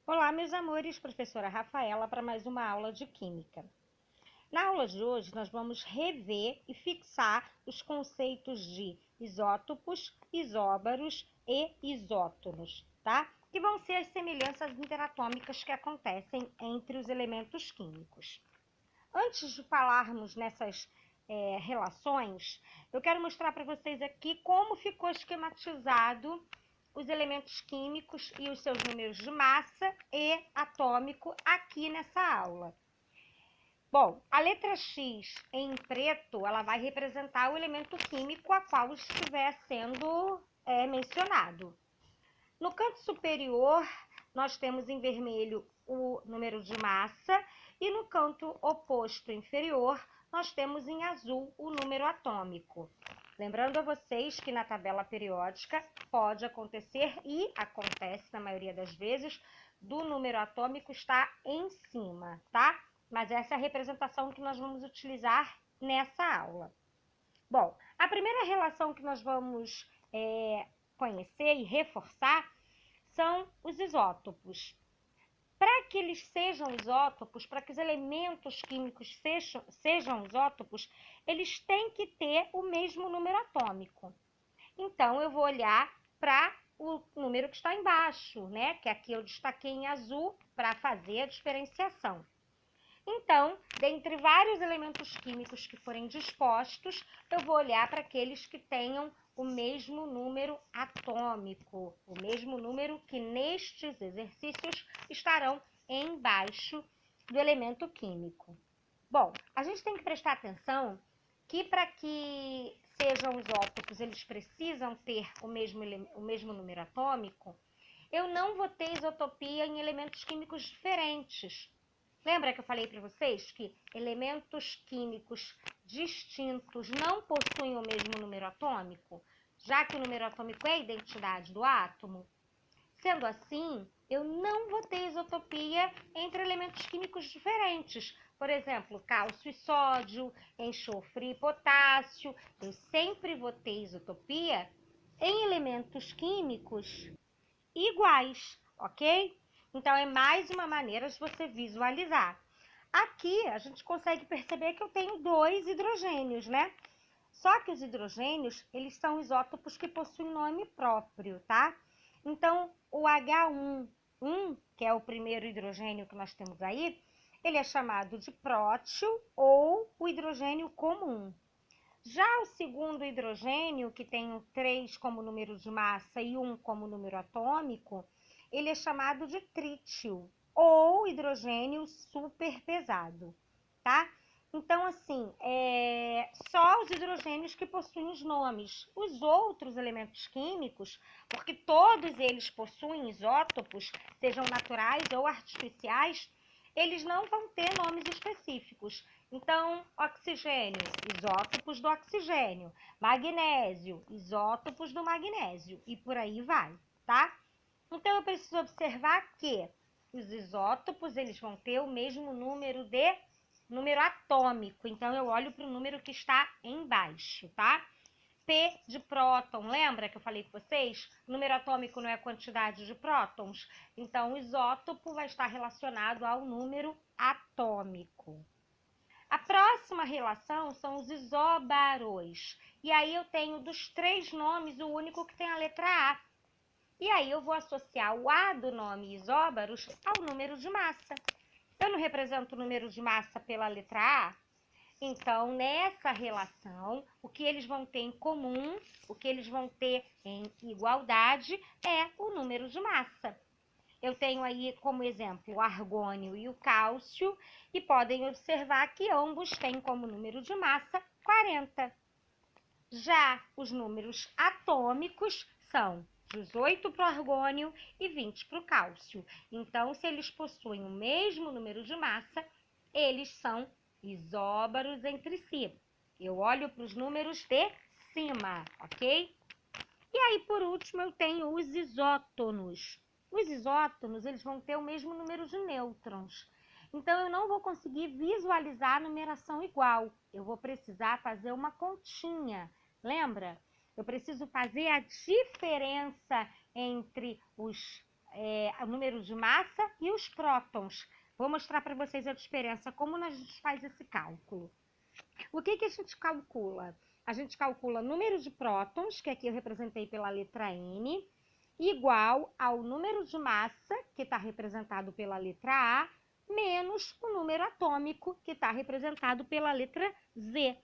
Olá, meus amores, professora Rafaela para mais uma aula de Química. Na aula de hoje, nós vamos rever e fixar os conceitos de isótopos, isóbaros e isótonos, tá? Que vão ser as semelhanças interatômicas que acontecem entre os elementos químicos. Antes de falarmos nessas relações, eu quero mostrar para vocês aqui como ficou esquematizado os elementos químicos e os seus números de massa e atômico aqui nessa aula. Bom, a letra X em preto, ela vai representar o elemento químico a qual estiver sendo mencionado. No canto superior, nós temos em vermelho o número de massa e no canto oposto inferior, nós temos em azul o número atômico. Lembrando a vocês que na tabela periódica pode acontecer e acontece na maioria das vezes do número atômico estar em cima, tá? Mas essa é a representação que nós vamos utilizar nessa aula. Bom, a primeira relação que nós vamos conhecer e reforçar são os isótopos. Para que eles sejam isótopos, para que os elementos químicos sejam isótopos, eles têm que ter o mesmo número atômico. Então, eu vou olhar para o número que está embaixo, né? Que aqui eu destaquei em azul para fazer a diferenciação. Então, dentre vários elementos químicos que forem dispostos, eu vou olhar para aqueles que tenham o mesmo número atômico, o mesmo número que nestes exercícios estarão embaixo do elemento químico. Bom, a gente tem que prestar atenção que para que sejam isótopos, eles precisam ter o mesmo número atômico. Eu não vou ter isotopia em elementos químicos diferentes. Lembra que eu falei para vocês que elementos químicos distintos não possuem o mesmo número atômico, já que o número atômico é a identidade do átomo? Sendo assim, eu não vou ter isotopia entre elementos químicos diferentes. Por exemplo, cálcio e sódio, enxofre e potássio. Eu sempre vou ter isotopia em elementos químicos iguais, ok? Então, é mais uma maneira de você visualizar. Aqui, a gente consegue perceber que eu tenho dois hidrogênios, né? Só que os hidrogênios, eles são isótopos que possuem nome próprio, tá? Então, o H1, que é o primeiro hidrogênio que nós temos aí, ele é chamado de prótil ou o hidrogênio comum. Já o segundo hidrogênio, que tem 3 como número de massa e 1 como número atômico, ele é chamado de trítio ou hidrogênio superpesado, tá? Então, assim, só os hidrogênios que possuem os nomes. Os outros elementos químicos, porque todos eles possuem isótopos, sejam naturais ou artificiais, eles não vão ter nomes específicos. Então, oxigênio, isótopos do oxigênio. Magnésio, isótopos do magnésio. E por aí vai, tá? Então, eu preciso observar que os isótopos, eles vão ter o mesmo número atômico. Então, eu olho para o número que está embaixo, tá? P de próton, lembra que eu falei com vocês? O número atômico não é a quantidade de prótons? Então, o isótopo vai estar relacionado ao número atômico. A próxima relação são os isóbaros. E aí eu tenho dos 3 nomes o único que tem a letra A. E aí eu vou associar o A do nome isóbaros ao número de massa. Eu não represento o número de massa pela letra A? Então, nessa relação, o que eles vão ter em comum, o que eles vão ter em igualdade é o número de massa. Eu tenho aí como exemplo o argônio e o cálcio, e podem observar que ambos têm como número de massa 40. Já os números atômicos são 18 para o argônio e 20 para o cálcio. Então, se eles possuem o mesmo número de massa, eles são isóbaros entre si. Eu olho para os números de cima, ok? E aí, por último, eu tenho os isótonos. Os isótonos, eles vão ter o mesmo número de nêutrons. Então, eu não vou conseguir visualizar a numeração igual. Eu vou precisar fazer uma continha. Lembra? Eu preciso fazer a diferença entre os o número de massa e os prótons. Vou mostrar para vocês a diferença, como a gente faz esse cálculo. O que a gente calcula? A gente calcula número de prótons, que aqui eu representei pela letra N, igual ao número de massa, que está representado pela letra A, menos o número atômico, que está representado pela letra Z.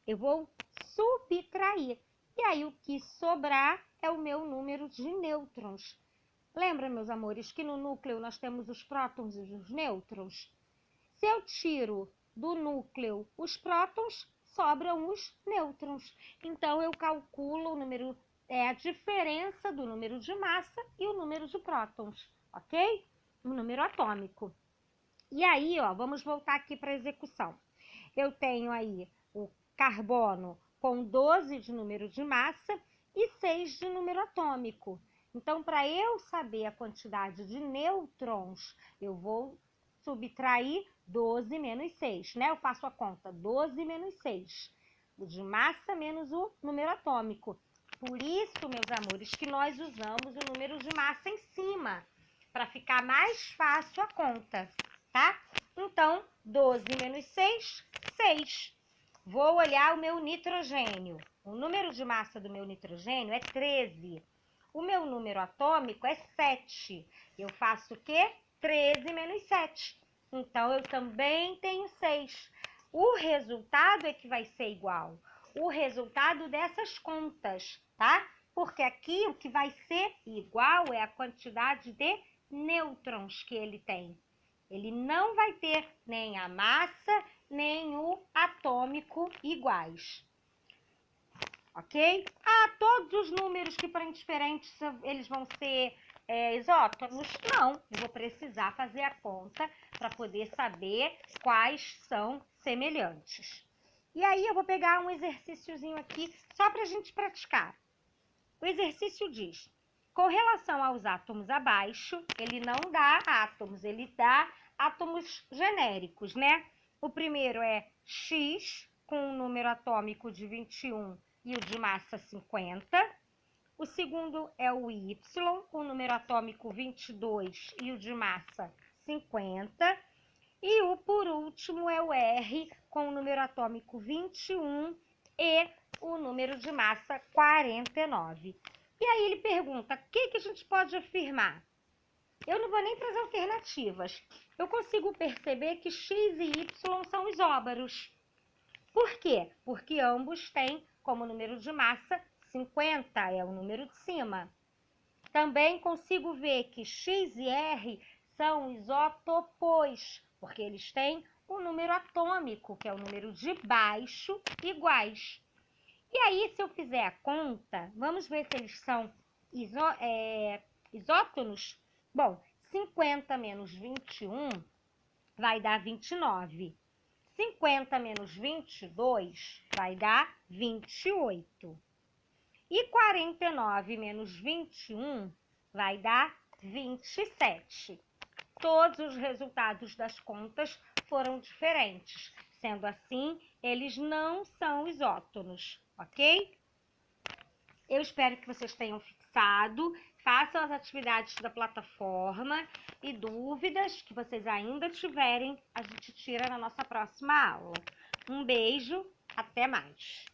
Eu vou subtrair. E aí, o que sobrar é o meu número de nêutrons. Lembra, meus amores, que no núcleo nós temos os prótons e os nêutrons? Se eu tiro do núcleo os prótons, sobram os nêutrons. Então, eu calculo o número, a diferença do número de massa e o número de prótons, ok? O número atômico. E aí, ó, vamos voltar aqui para a execução. Eu tenho aí o carbono com 12 de número de massa e 6 de número atômico. Então, para eu saber a quantidade de nêutrons, eu vou subtrair 12 menos 6, né? Eu faço a conta, 12 menos 6. O de massa menos o número atômico. Por isso, meus amores, que nós usamos o número de massa em cima, para ficar mais fácil a conta, tá? Então, 12 menos 6, 6. Vou olhar o meu nitrogênio. O número de massa do meu nitrogênio é 13. O meu número atômico é 7. Eu faço o quê? 13 menos 7. Então, eu também tenho 6. O resultado é que vai ser igual. O resultado dessas contas, tá? Porque aqui o que vai ser igual é a quantidade de nêutrons que ele tem. Ele não vai ter nem a massa, nem o atômico iguais. Ok? Todos os números que forem diferentes, eles vão ser isótonos? Não, eu vou precisar fazer a conta para poder saber quais são semelhantes. E aí eu vou pegar um exercíciozinho aqui só para a gente praticar. O exercício diz: com relação aos átomos abaixo, ele não dá átomos, ele dá átomos genéricos, né? O primeiro é X, com um número atômico de 21 e o de massa 50. O segundo é o Y, com o número atômico 22 e o de massa 50. E o por último é o R, com o número atômico 21 e o número de massa 49. E aí ele pergunta, o que a gente pode afirmar? Eu não vou nem para as alternativas. Eu consigo perceber que X e Y são isóbaros. Por quê? Porque ambos têm como número de massa 50, é o número de cima. Também consigo ver que X e R são isótopos, porque eles têm o número atômico, que é o número de baixo, iguais. E aí, se eu fizer a conta, vamos ver se eles são isótonos? Bom, 50 menos 21 vai dar 29. 50 menos 22 vai dar 28. E 49 menos 21 vai dar 27. Todos os resultados das contas foram diferentes. Sendo assim, eles não são isótonos, ok? Eu espero que vocês tenham fixado. Façam as atividades da plataforma e dúvidas que vocês ainda tiverem, a gente tira na nossa próxima aula. Um beijo, até mais!